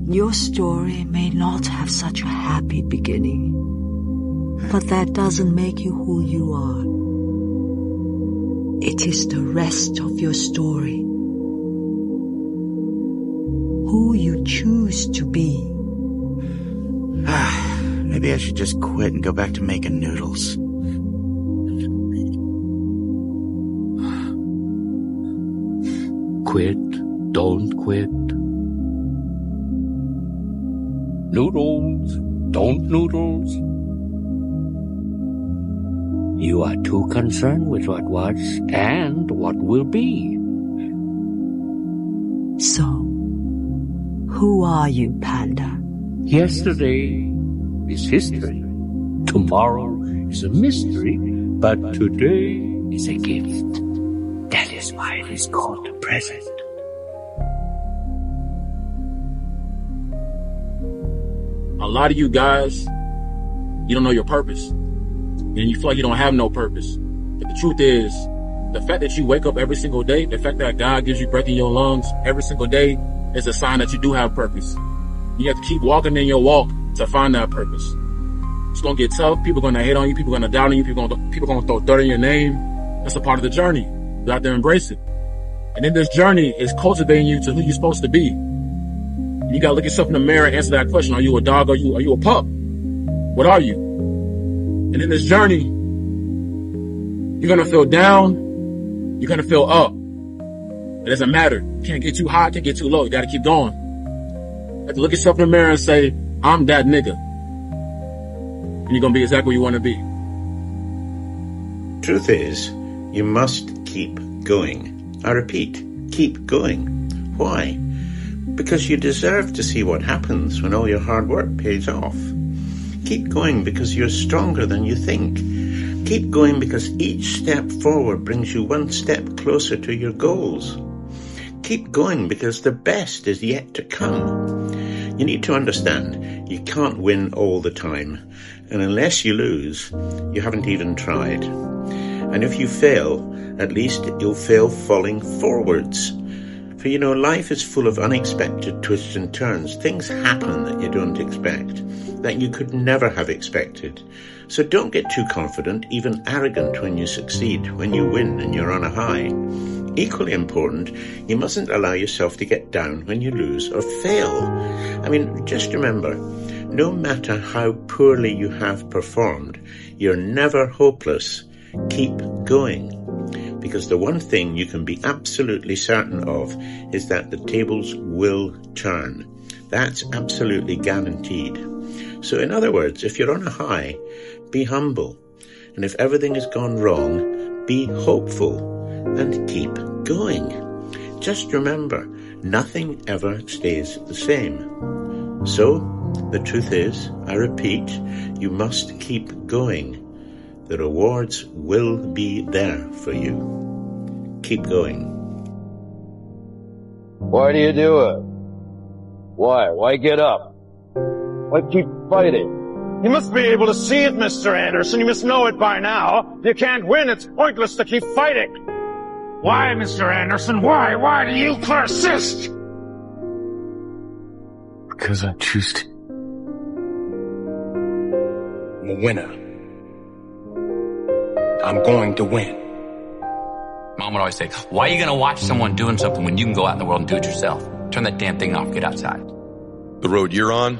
Your story may not have such a happy beginning, but that doesn't make you who you are. It is the rest of your story. Who you choose to be. Maybe I should just quit and go back to making noodles. Quit, don't quit. Noodles, don't noodles. You are too concerned with what was and what will be. So, who are you, Panda? Yesterday is history. Tomorrow is a mystery. But today is a gift. That is why it is called the present. A lot of you guys, you don't know your purpose. And you feel like you don't have no purpose. But the truth is, the fact that you wake up every single day, the fact that God gives you breath in your lungs every single day is a sign that you do have purpose. You have to keep walking in your walk to find that purpose. It's going to get tough. People are going to hate on you. People are going to doubt on you. People are going to throw dirt in your name. That's a part of the journey. You have to embrace it. And in this journey is cultivating you to who you're supposed to be. You got to look yourself in the mirror and answer that question. Are you a dog? Are you a pup? What are you? And in this journey, you're going to feel down. You're going to feel up. It doesn't matter. You can't get too high. Can't get too low. You got to keep going. You have to look yourself in the mirror and say, I'm that nigga. And you're going to be exactly where you want to be. Truth is, you must keep going. I repeat, keep going. Why? Because you deserve to see what happens when all your hard work pays off. Keep going because you're stronger than you think. Keep going because each step forward brings you one step closer to your goals. Keep going because the best is yet to come. You need to understand, you can't win all the time. And unless you lose, you haven't even tried. And if you fail, at least you'll fail falling forwards. For you know, life is full of unexpected twists and turns. Things happen that you don't expect, that you could never have expected. So don't get too confident, even arrogant when you succeed, when you win and you're on a high. Equally important, you mustn't allow yourself to get down when you lose or fail. I mean, just remember, no matter how poorly you have performed, you're never hopeless. Keep going. Because the one thing you can be absolutely certain of is that the tables will turn. That's absolutely guaranteed. So in other words, if you're on a high, be humble. And if everything has gone wrong, be hopeful and keep going. Just remember, nothing ever stays the same. So, the truth is, I repeat, you must keep going. The rewards will be there for you. Keep going. Why do you do it? Why? Why get up? Why keep fighting? You must be able to see it, Mr. Anderson. You must know it by now. If you can't win, it's pointless to keep fighting. Why, Mr. Anderson? Why? Why do you persist? Because I choose to. I'm a winner. I'm going to win. Mom would always say, why are you going to watch someone doing something when you can go out in the world and do it yourself? Turn that damn thing off. Get outside. The road you're on,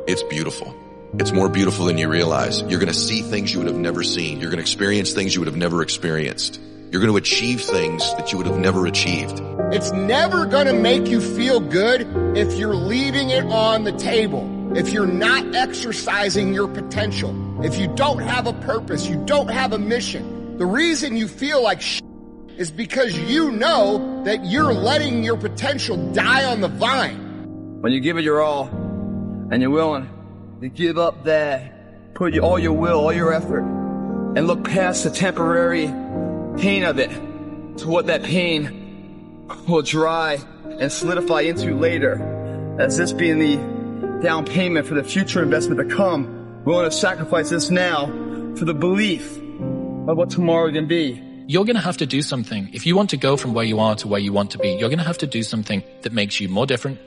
it's beautiful. It's more beautiful than you realize. You're going to see things you would have never seen. You're going to experience things you would have never experienced. You're going to achieve things that you would have never achieved. It's never going to make you feel good if you're leaving it on the table. If you're not exercising your potential. If you don't have a purpose, you don't have a mission. The reason you feel like is because you know that you're letting your potential die on the vine. When you give it your all, and you're willing to give up that, put all your will, all your effort, and look past the temporary pain of it to what that pain will dry and solidify into later, as this being the down payment for the future investment to come. Willing to sacrifice this now for the belief of what tomorrow can be. You're going to have to do something. If you want to go from where you are to where you want to be, you're going to have to do something that makes you more different,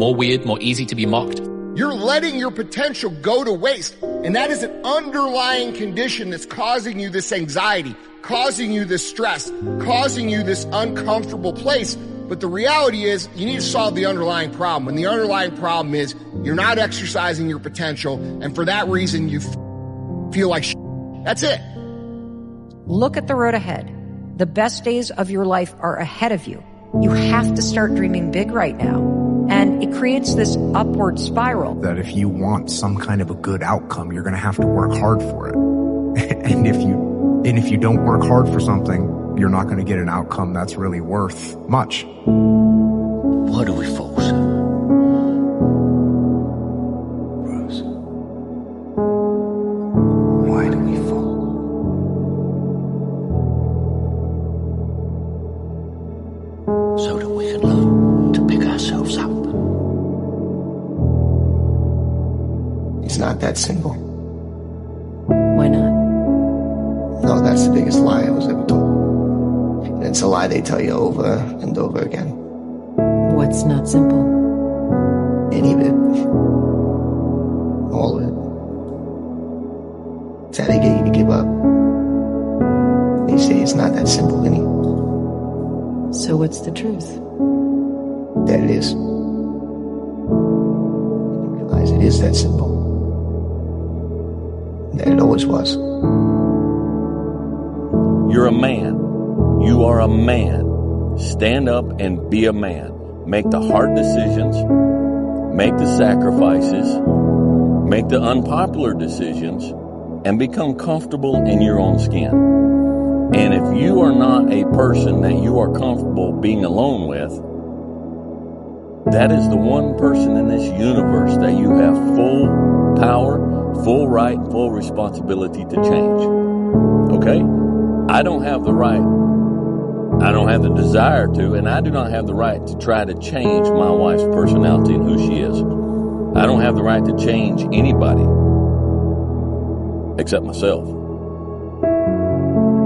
more weird, more easy to be mocked. You're letting your potential go to waste. And that is an underlying condition that's causing you this anxiety, causing you this stress, causing you this uncomfortable place. But the reality is you need to solve the underlying problem. And the underlying problem is you're not exercising your potential. And for that reason, you feel like shit. That's it. Look at the road ahead. The best days of your life are ahead of you. You have to start dreaming big right now. And it creates this upward spiral. That if you want some kind of a good outcome, you're going to have to work hard for it. And if you don't work hard for something, you're not going to get an outcome that's really worth much. What do we force? Bruce. Why do we fall? So that we can learn to pick ourselves up. It's not that simple. Why not? No, that's the biggest lie I was ever told. And it's a lie they tell you over and over again. What's not simple? Any of it. All of it. It's how they get you to give up. They say it's not that simple, Vinny. So what's the truth? That it is. And you realize it is that simple. That it always was. You're a man. You are a man. Stand up and be a man. Make the hard decisions. Make the sacrifices. Make the unpopular decisions. And become comfortable in your own skin. And if you are not a person that you are comfortable being alone with, that is the one person in this universe that you have full power, full right, full responsibility to change. Okay? I don't have the right. I don't have the desire to, and I do not have the right to try to change my wife's personality and who she is. I don't have the right to change anybody except myself.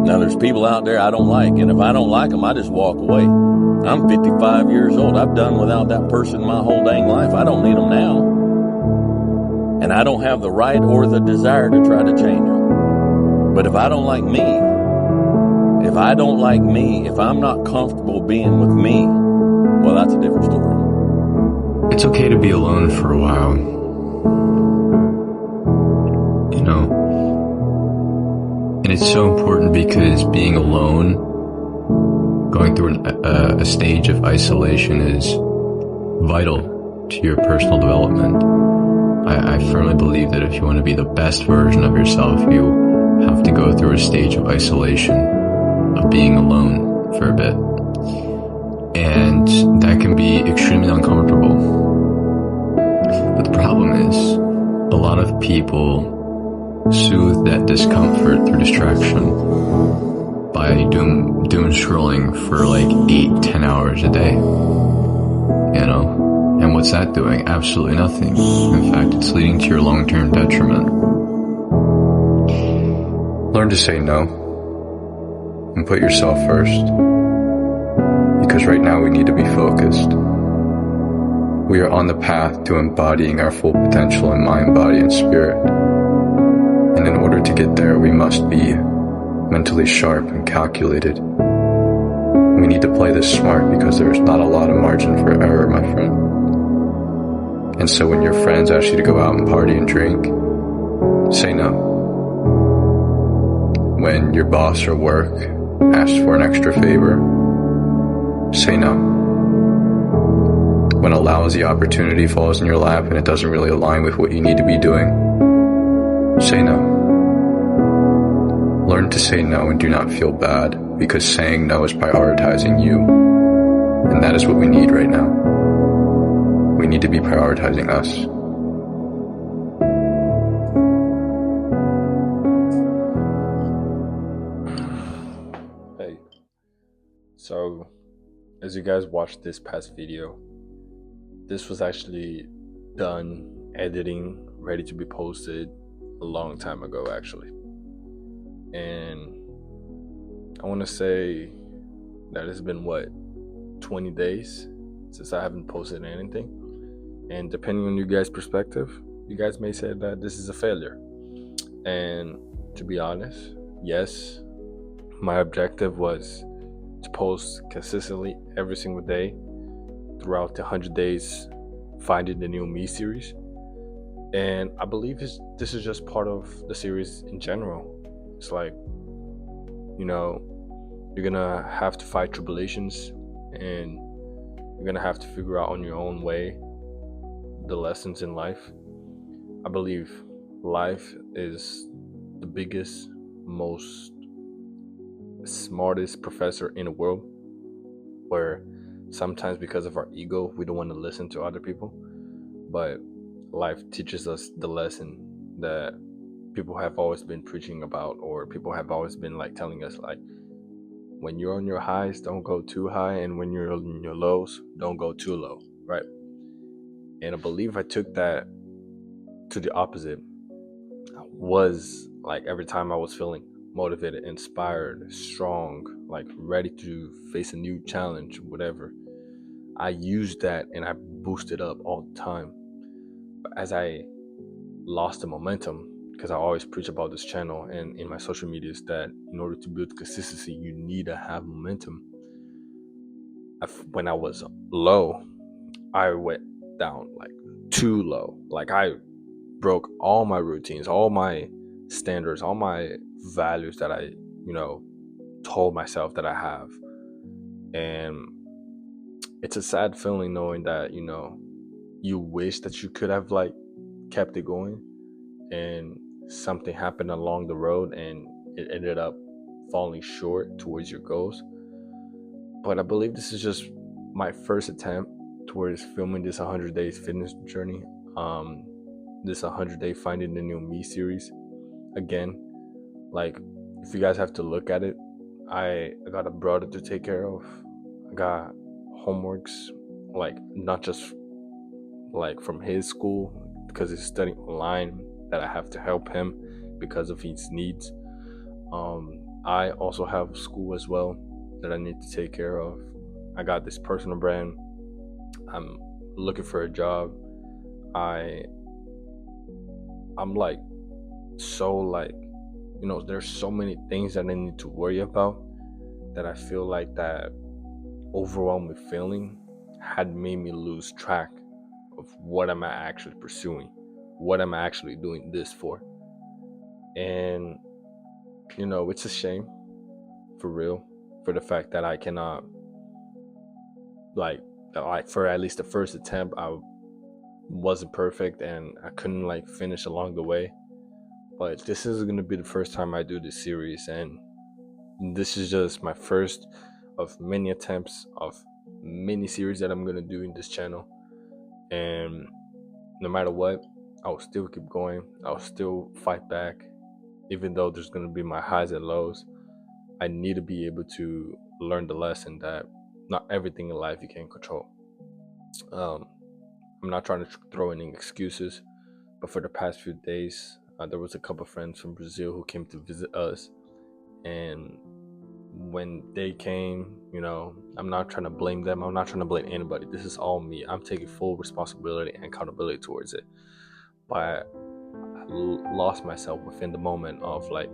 Now, there's people out there I don't like, and if I don't like them, I just walk away. I'm 55 years old. I've done without that person my whole dang life. I don't need them now. And I don't have the right or the desire to try to change them. But if I don't like me, if I'm not comfortable being with me, well, that's a different story. It's okay to be alone for a while. You know? And it's so important because being alone, going through a stage of isolation is vital to your personal development. I firmly believe that if you want to be the best version of yourself, you have to go through a stage of isolation, of being alone for a bit. And that can be extremely uncomfortable. But the problem is, a lot of people soothe that discomfort through distraction by doom scrolling for like 8-10 hours a day. You know? And what's that doing? Absolutely nothing. In fact, it's leading to your long-term detriment. Learn to say no. And put yourself first. Because right now we need to be focused. We are on the path to embodying our full potential in mind, body, and spirit. And in order to get there, we must be mentally sharp and calculated. We need to play this smart because there is not a lot of margin for error, my friend. And so when your friends ask you to go out and party and drink, say no. When your boss or work asks for an extra favor, say no. When a lousy opportunity falls in your lap and it doesn't really align with what you need to be doing, say no. Learn to say no and do not feel bad, because saying no is prioritizing you. And that is what we need right now. We need to be prioritizing us. Hey, so as you guys watched this past video, this was actually done, editing, ready to be posted a long time ago actually. And I want to say that it's been 20 days since I haven't posted anything. And depending on you guys' perspective, you guys may say that this is a failure. And to be honest, yes, my objective was to post consistently every single day throughout the 100 days Finding the New Me series. And I believe this is just part of the series in general. It's like, you know, you're gonna have to fight tribulations, and you're gonna have to figure out on your own way the lessons in life. I believe life is the biggest, most smartest professor in the world, where sometimes because of our ego we don't want to listen to other people, but life teaches us the lesson that people have always been preaching about, or people have always been like telling us, like, when you're on your highs, don't go too high, and when you're on your lows, don't go too low, right? And I believe I took that to the opposite. I was like, every time I was feeling motivated, inspired, strong, like ready to face a new challenge, whatever, I used that and I boosted up all the time. But as I lost the momentum, because I always preach about this channel and in my social medias that in order to build consistency, you need to have momentum. When I was low, I went down like too low. Like, I broke all my routines, all my standards, all my values that I, told myself that I have. And it's a sad feeling knowing that, you wish that you could have like kept it going, and something happened along the road and it ended up falling short towards your goals. But I believe this is just my first attempt towards filming this 100 days fitness journey, this 100-day Finding the New Me series. Again, like, if you guys have to look at it, I got a brother to take care of. I got homeworks, like, not just like from his school, because he's studying online, that I have to help him because of his needs. I also have school as well that I need to take care of. I got this personal brand. I'm looking for a job. I'm like, so like, there's so many things that I need to worry about, that I feel like that overwhelming feeling had made me lose track of what am I actually pursuing, what am I actually doing this for. And it's a shame, for real, for the fact that I cannot, like for at least the first attempt, I wasn't perfect and I couldn't like finish along the way. But this is going to be the first time I do this series, and this is just my first of many attempts of many series that I'm going to do in this channel. And no matter what, I'll still keep going. I'll still fight back, even though there's going to be my highs and lows. I need to be able to learn the lesson that not everything in life you can control. I'm not trying to throw any excuses, but for the past few days, there was a couple of friends from Brazil who came to visit us. And when they came, I'm not trying to blame them. I'm not trying to blame anybody. This is all me. I'm taking full responsibility and accountability towards it. But I lost myself within the moment of like,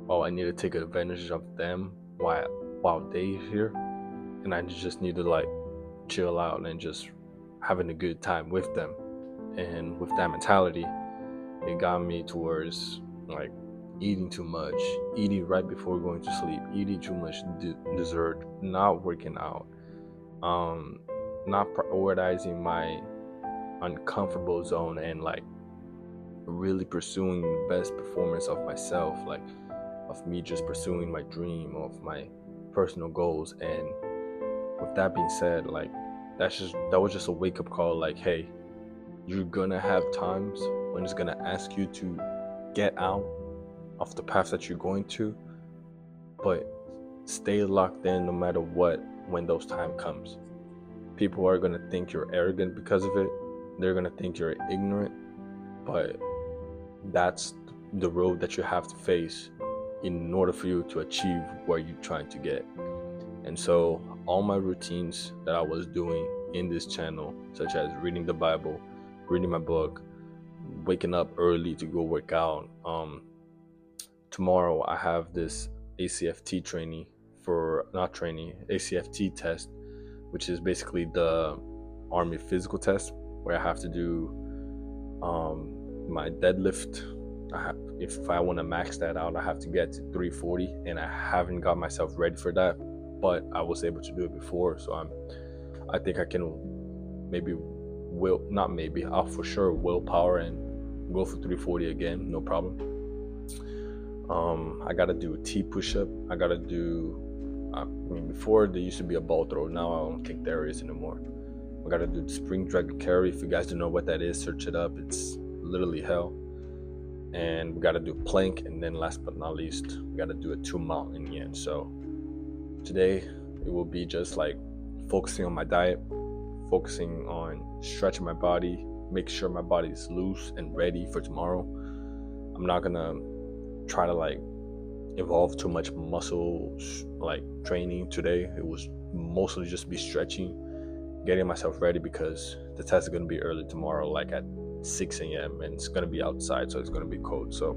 I need to take advantage of them while they're here. And I just need to like chill out and just having a good time with them. And with that mentality, it got me towards like eating too much, eating right before going to sleep, eating too much dessert, not working out, not prioritizing my uncomfortable zone, and like really pursuing the best performance of myself, like of me just pursuing my dream of my personal goals. And with that being said, like that was just a wake-up call, like, hey, you're gonna have times when it's gonna ask you to get out of the path that you're going to, but stay locked in no matter what when those time comes. People are gonna think you're arrogant because of it. They're gonna think you're ignorant, but that's the road that you have to face in order for you to achieve where you're trying to get. And so all my routines that I was doing in this channel, such as reading the Bible, reading my book, waking up early to go work out. Tomorrow I have this ACFT ACFT test, which is basically the Army physical test, where I have to do my deadlift. If I want to max that out, I have to get to 340, and I haven't got myself ready for that, but I was able to do it before, so I think I can I'll for sure willpower and go for 340 again, no problem. I gotta do a T push-up. I gotta do, before there used to be a ball throw, now I don't think there is anymore. I gotta do the spring dragon carry. If you guys don't know what that is, search it up. It's literally hell. And we gotta do a plank, and then last but not least, we gotta do a 2-mile in the end. So today it will be just like focusing on my diet, focusing on stretching my body, make sure my body is loose and ready for tomorrow. I'm not gonna try to like involve too much muscle like training today. It was mostly just be stretching, getting myself ready, because the test is going to be early tomorrow, like at 6 a.m. and it's going to be outside, so it's going to be cold. So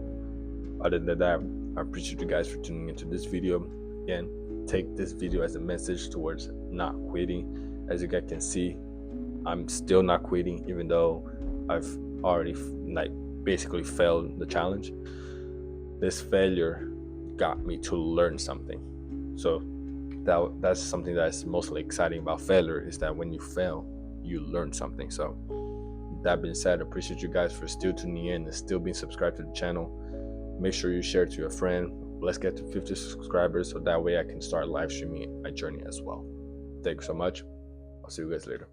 other than that, I appreciate you guys for tuning into this video. Again, take this video as a message towards not quitting. As you guys can see, I'm still not quitting, even though I've already like basically failed the challenge. This failure got me to learn something. So that's something that's mostly exciting about failure, is that when you fail, you learn something. So that being said, I appreciate you guys for still tuning in and still being subscribed to the channel. Make sure you share it to your friend. Let's get to 50 subscribers, so that way I can start live streaming my journey as well. Thank you so much. I'll see you guys later.